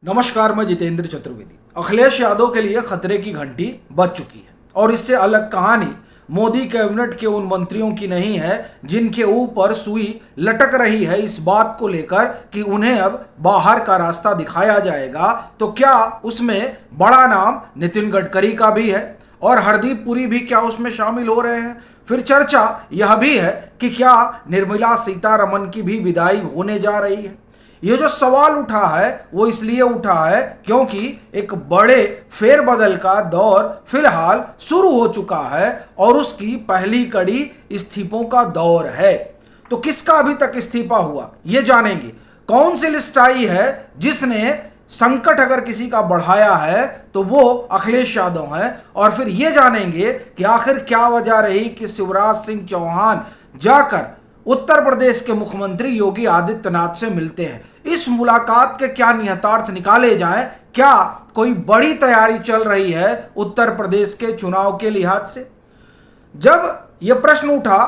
नमस्कार, मैं जितेंद्र चतुर्वेदी। अखिलेश यादव के लिए खतरे की घंटी बज चुकी है और इससे अलग कहानी मोदी कैबिनेट के उन मंत्रियों की नहीं है जिनके ऊपर सुई लटक रही है इस बात को लेकर कि उन्हें अब बाहर का रास्ता दिखाया जाएगा। तो क्या उसमें बड़ा नाम नितिन गडकरी का भी है और हरदीप पुरी भी क्या उसमें शामिल हो रहे हैं? फिर चर्चा यह भी है कि क्या निर्मला सीतारमण की भी विदाई होने जा रही है। ये जो सवाल उठा है वो इसलिए उठा है क्योंकि एक बड़े फेरबदल का दौर फिलहाल शुरू हो चुका है और उसकी पहली कड़ी इस्तीफों का दौर है। तो किसका अभी तक इस्तीफा हुआ ये जानेंगे। कौन सी लिस्ट आई है जिसने संकट अगर किसी का बढ़ाया है तो वो अखिलेश यादव हैं, और फिर ये जानेंगे कि आखिर क्या वजह रही कि शिवराज सिंह चौहान जाकर उत्तर प्रदेश के मुख्यमंत्री योगी आदित्यनाथ से मिलते हैं। इस मुलाकात के क्या निहितार्थ निकाले जाएं? क्या कोई बड़ी तैयारी चल रही है उत्तर प्रदेश के चुनाव के लिहाज से? जब यह प्रश्न उठा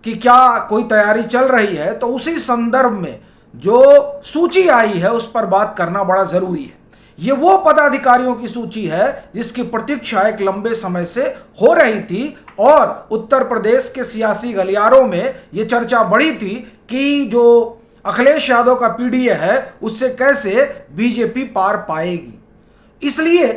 कि क्या कोई तैयारी चल रही है तो उसी संदर्भ में जो सूची आई है उस पर बात करना बड़ा जरूरी है। ये वो पदाधिकारियों की सूची है जिसकी प्रतीक्षा एक लंबे समय से हो रही थी और उत्तर प्रदेश के सियासी गलियारों में ये चर्चा बढ़ी थी कि जो अखिलेश यादव का पीडीए है उससे कैसे बीजेपी पार पाएगी। इसलिए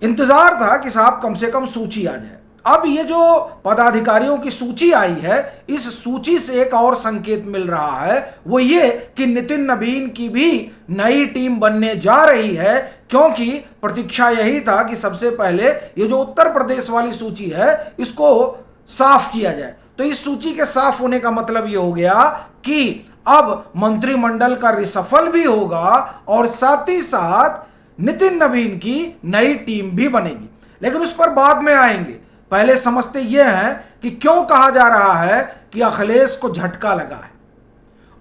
इंतजार था कि साहब कम से कम सूची आ जाए। अब ये जो पदाधिकारियों की सूची आई है इस सूची से एक और संकेत मिल रहा है, वो ये कि नितिन नवीन की भी नई टीम बनने जा रही है, क्योंकि प्रतीक्षा यही था कि सबसे पहले ये जो उत्तर प्रदेश वाली सूची है इसको साफ किया जाए। तो इस सूची के साफ होने का मतलब ये हो गया कि अब मंत्रिमंडल का रिसफल भी होगा और साथ ही साथ नितिन नवीन की नई टीम भी बनेगी। लेकिन उस पर बाद में आएंगे। पहले समझते ये हैं कि क्यों कहा जा रहा है कि अखिलेश को झटका लगा है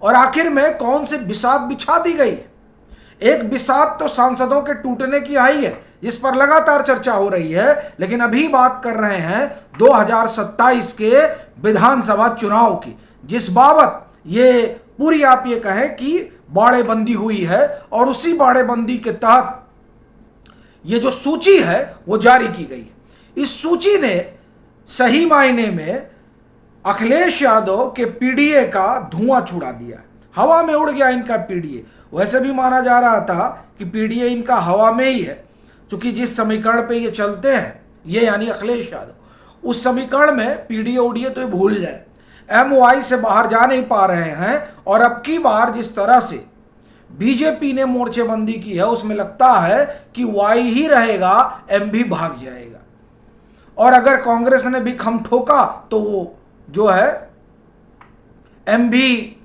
और आखिर में कौन सी बिसात बिछा दी गई है। एक बिसात तो सांसदों के टूटने की आई है जिस पर लगातार चर्चा हो रही है, लेकिन अभी बात कर रहे हैं 2027 के विधानसभा चुनाव की, जिस बाबत ये पूरी आप ये कहें कि बाड़ेबंदी हुई है और उसी बाड़ेबंदी के तहत ये जो सूची है वो जारी की गई है। इस सूची ने सही मायने में अखिलेश यादव के पीडीए का धुआं छुड़ा दिया। हवा में उड़ गया इनका पीडीए। वैसे भी माना जा रहा था कि पीडीए इनका हवा में ही है, क्योंकि जिस समीकरण पे ये चलते हैं ये यानी अखिलेश यादव, उस समीकरण में पीडीए उड़िए तो ये भूल जाए। एमओआई से बाहर जा नहीं पा रहे हैं और अब की बार जिस तरह से बीजेपी ने मोर्चेबंदी की है उसमें लगता है कि वाई ही रहेगा, एम भी भाग जाएगा। और अगर कांग्रेस ने भी खम ठोका तो वो जो है एम भी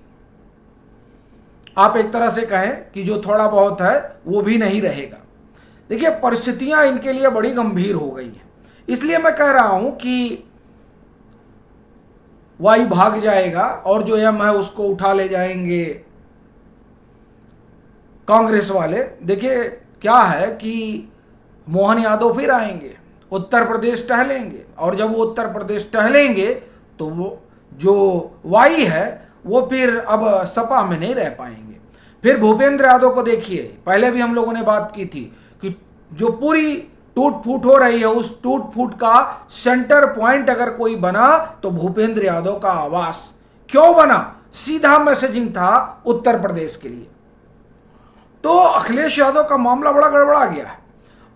आप एक तरह से कहें कि जो थोड़ा बहुत है वो भी नहीं रहेगा। देखिए परिस्थितियां इनके लिए बड़ी गंभीर हो गई हैं, इसलिए मैं कह रहा हूं कि वाई भाग जाएगा और जो एम है उसको उठा ले जाएंगे कांग्रेस वाले। देखिए क्या है कि मोहन यादव फिर आएंगे, उत्तर प्रदेश टहलेंगे, और जब वो उत्तर प्रदेश टहलेंगे तो वो जो वाई है वो फिर अब सपा में नहीं रह पाएंगे। फिर भूपेंद्र यादव को देखिए, पहले भी हम लोगों ने बात की थी कि जो पूरी टूट फूट हो रही है उस टूट फूट का सेंटर पॉइंट अगर कोई बना तो भूपेंद्र यादव का आवास। क्यों बना? सीधा मैसेजिंग था उत्तर प्रदेश के लिए। तो अखिलेश यादव का मामला बड़ा गड़बड़ा गया है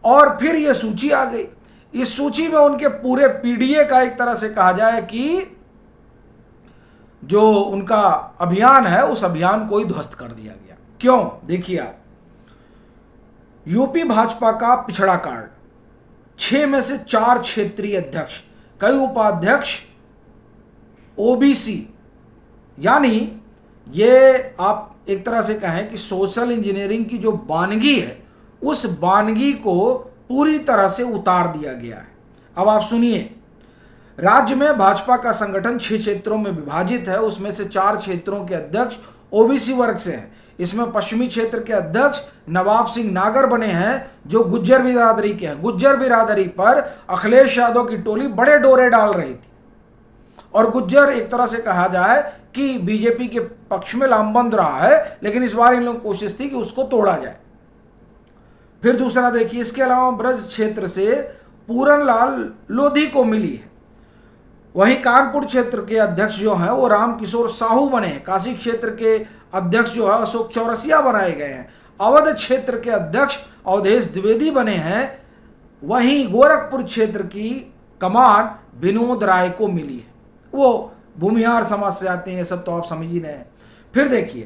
और फिर यह सूची आ गई। इस सूची में उनके पूरे पीडीए का एक तरह से कहा जाए कि जो उनका अभियान है उस अभियान को ही ध्वस्त कर दिया गया। क्यों? देखिए आप, यूपी भाजपा का पिछड़ा कार्ड, 6 में से 4 क्षेत्रीय अध्यक्ष, कई उपाध्यक्ष ओबीसी, यानी ये आप एक तरह से कहें कि सोशल इंजीनियरिंग की जो वानगी है उस वानगी को पूरी तरह से उतार दिया गया है। अब आप सुनिए, राज्य में भाजपा का संगठन 6 क्षेत्रों में विभाजित है, उसमें से 4 क्षेत्रों के अध्यक्ष ओबीसी वर्ग से हैं। इसमें पश्चिमी क्षेत्र के अध्यक्ष नवाब सिंह नागर बने हैं जो गुज्जर बिरादरी के हैं। गुज्जर बिरादरी पर अखिलेश यादव की टोली बड़े डोरे डाल रही थी और गुज्जर एक तरह से कहा जाए कि बीजेपी के पक्ष में लामबंद रहा है, लेकिन इस बार इन लोगों की कोशिश थी कि उसको तोड़ा जाए। फिर दूसरा देखिए, इसके अलावा ब्रज क्षेत्र से पूरनलाल लोधी को मिली है। वहीं कानपुर क्षेत्र के अध्यक्ष जो हैं वो रामकिशोर साहू बने हैं। काशी क्षेत्र के अध्यक्ष जो है अशोक चौरसिया बनाए गए हैं। अवध क्षेत्र के अध्यक्ष अवधेश द्विवेदी बने हैं। वहीं गोरखपुर क्षेत्र की कमान विनोद राय को मिली है। वो भूमिहार समाज से आते हैं, ये सब तो आप समझ ही रहे हैं। फिर देखिए,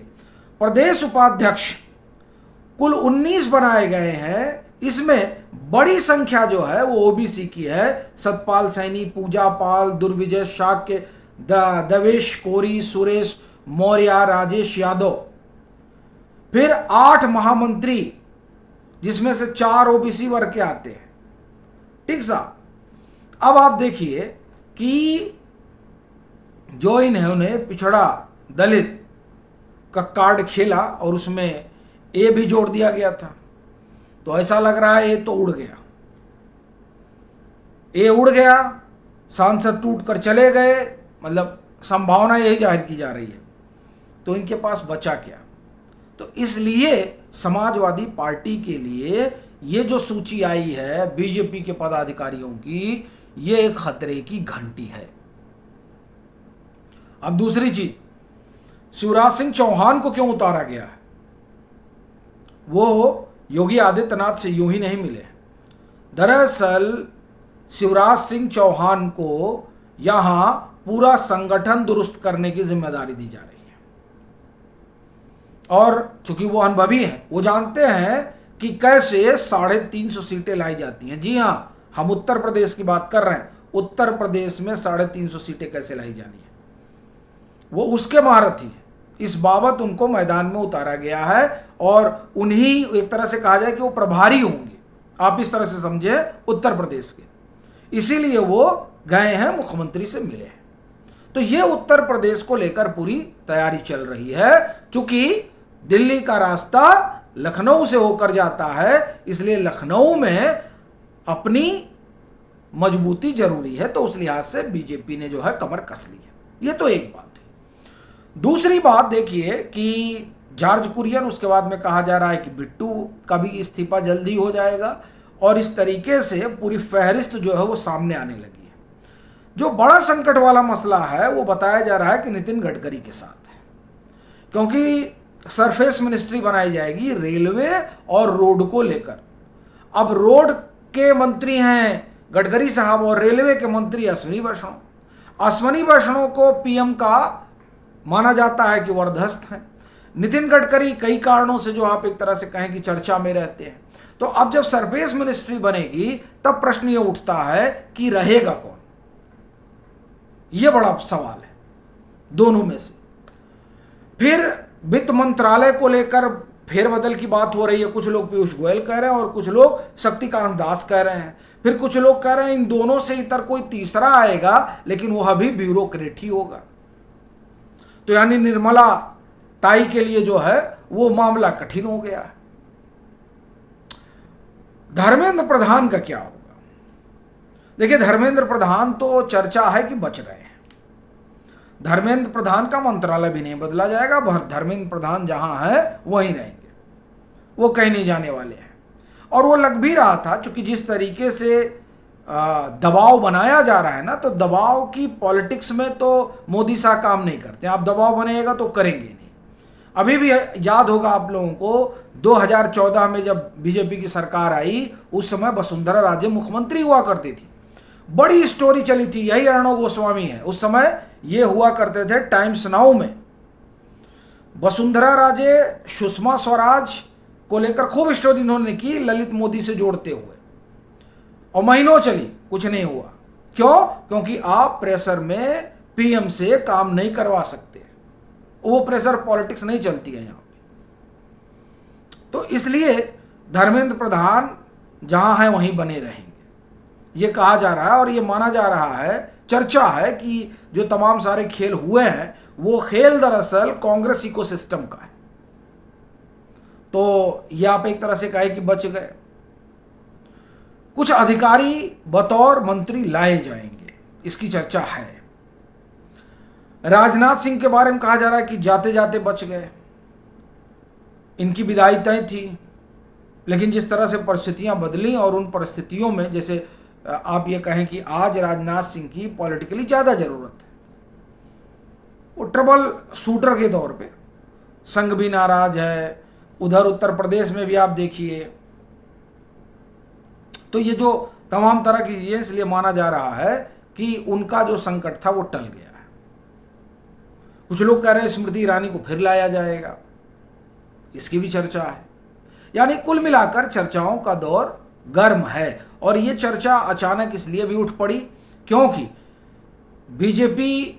प्रदेश उपाध्यक्ष कुल 19 बनाए गए हैं। इसमें बड़ी संख्या जो है वो ओबीसी की है। सतपाल सैनी, पूजा पाल, दुर्विजय शाक्य, देवेश कोरी, सुरेश मौर्य, राजेश यादव। फिर 8 महामंत्री, जिसमें से 4 ओबीसी वर्ग के आते हैं। ठीक साहब, अब आप देखिए कि जो इन्होंने पिछड़ा दलित का कार्ड खेला और उसमें ए भी जोड़ दिया गया था, तो ऐसा लग रहा है ए तो उड़ गया। ए उड़ गया, सांसद टूट कर चले गए, मतलब संभावना यही जाहिर की जा रही है। तो इनके पास बचा क्या? तो इसलिए समाजवादी पार्टी के लिए ये जो सूची आई है बीजेपी के पदाधिकारियों की, ये एक खतरे की घंटी है। अब दूसरी चीज, शिवराज सिंह चौहान को क्यों उतारा गया है? वो योगी आदित्यनाथ से यूं ही नहीं मिले। दरअसल शिवराज सिंह चौहान को यहां पूरा संगठन दुरुस्त करने की जिम्मेदारी दी जा रही है। और चूंकि वो अनुभवी हैं, वो जानते हैं कि कैसे 350 सीटें लाई जाती हैं। जी हां, हम उत्तर प्रदेश की बात कर रहे हैं। उत्तर प्रदेश में 350 सीटें कैसे लाई जानी है, वो उसके महारथी हैं। इस बाबत उनको मैदान में उतारा गया है और उन्हीं, एक तरह से कहा जाए कि वो प्रभारी होंगे, आप इस तरह से समझे, उत्तर प्रदेश के। इसीलिए वो गए हैं, मुख्यमंत्री से मिले हैं। तो ये उत्तर प्रदेश को लेकर पूरी तैयारी चल रही है। चूंकि दिल्ली का रास्ता लखनऊ से होकर जाता है, इसलिए लखनऊ में अपनी मजबूती जरूरी है। तो उस लिहाज से बीजेपी ने जो है कमर कस ली है। ये तो एक बात है। दूसरी बात देखिए कि जॉर्ज कुरियन, उसके बाद में कहा जा रहा है कि बिट्टू का भी इस्तीफा जल्दी हो जाएगा। और इस तरीके से पूरी फहरिस्त जो है वो सामने आने लगी है। जो बड़ा संकट वाला मसला है वो बताया जा रहा है कि नितिन गडकरी के साथ है, क्योंकि सरफेस मिनिस्ट्री बनाई जाएगी रेलवे और रोड को लेकर। अब रोड के मंत्री हैं गडकरी साहब और रेलवे के मंत्री अश्विनी वैष्णव। अश्विनी वैष्णव को पीएम का माना जाता है कि वरदहस्त हैं। नितिन गडकरी कई कारणों से, जो आप एक तरह से कहें कि चर्चा में रहते हैं। तो अब जब सरफेस मिनिस्ट्री बनेगी तब प्रश्न ये उठता है कि रहेगा कौन? ये बड़ा सवाल है दोनों में से। फिर वित्त मंत्रालय को लेकर फेरबदल की बात हो रही है। कुछ लोग पीयूष गोयल कह रहे हैं और कुछ लोग शक्तिकांत दास कह रहे हैं। फिर कुछ लोग कह रहे हैं इन दोनों से इतर कोई तीसरा आएगा, लेकिन वो अभी ब्यूरोक्रेट ही होगा। तो यानी निर्मला ताई के लिए जो है वो मामला कठिन हो गया है। धर्मेंद्र प्रधान का क्या होगा? देखिए, धर्मेंद्र प्रधान तो चर्चा है कि बच रहे हैं। धर्मेंद्र प्रधान का मंत्रालय भी नहीं बदला जाएगा। धर्मेंद्र प्रधान जहां है वहीं रहेंगे, वो कहीं नहीं जाने वाले हैं। और वो लग भी रहा था, क्योंकि जिस तरीके से दबाव बनाया जा रहा है ना, तो दबाव की पॉलिटिक्स में तो मोदी शाह काम नहीं करते। आप दबाव बनेगा तो करेंगे नहीं। अभी भी याद होगा आप लोगों को 2014 में जब बीजेपी की सरकार आई, उस समय वसुंधरा राजे मुख्यमंत्री हुआ करती थी। बड़ी स्टोरी चली थी, यही अर्णव गोस्वामी है। उस समय ये हुआ करते थे टाइम्स नाउ में। वसुंधरा राजे सुषमा स्वराज को लेकर खूब स्टोरी इन्होंने की, ललित मोदी से जोड़ते हुए, और महीनों चली, कुछ नहीं हुआ। क्यों? क्योंकि आप प्रेशर में पीएम से काम नहीं करवा सकते। वो प्रेशर पॉलिटिक्स नहीं चलती है यहाँ पे। तो इसलिए धर्मेंद्र प्रधान जहां है वहीं बने रहेंगे, ये कहा जा रहा है। और ये माना जा रहा है, चर्चा है कि जो तमाम सारे खेल हुए हैं वो खेल दरअसल कांग्रेस इकोसिस्टम का है। तो ये आप एक तरह से कहे कि बच गए। कुछ अधिकारी बतौर मंत्री लाए जाएंगे, इसकी चर्चा है। राजनाथ सिंह के बारे में कहा जा रहा है कि जाते जाते बच गए, इनकी विदाई तय थी। लेकिन जिस तरह से परिस्थितियां बदली और उन परिस्थितियों में जैसे आप ये कहें कि आज राजनाथ सिंह की पॉलिटिकली ज़्यादा ज़रूरत है। वो ट्रबल शूटर के तौर पे संघ भी नाराज है, उधर उत्तर प्रदेश में भी आप देखिए। तो ये जो तमाम तरह की चीज़ें, इसलिए माना जा रहा है कि उनका जो संकट था वो टल गया है। कुछ लोग कह रहे हैं स्मृति ईरानी को फिर लाया जाएगा, इसकी भी चर्चा है। यानी कुल मिलाकर चर्चाओं का दौर गर्म है। और ये चर्चा अचानक इसलिए भी उठ पड़ी क्योंकि बीजेपी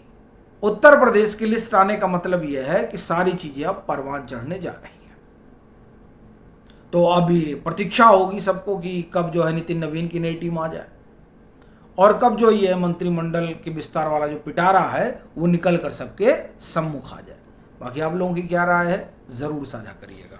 उत्तर प्रदेश की लिस्ट आने का मतलब यह है कि सारी चीजें अब परवान चढ़ने जा रही हैं। तो अभी प्रतीक्षा होगी सबको कि कब जो है नितिन नवीन की नई टीम आ जाए और कब जो ये मंत्रिमंडल के विस्तार वाला जो पिटारा है वो निकल कर सबके सम्मुख आ जाए। बाकी आप लोगों की क्या राय है, ज़रूर साझा करिएगा।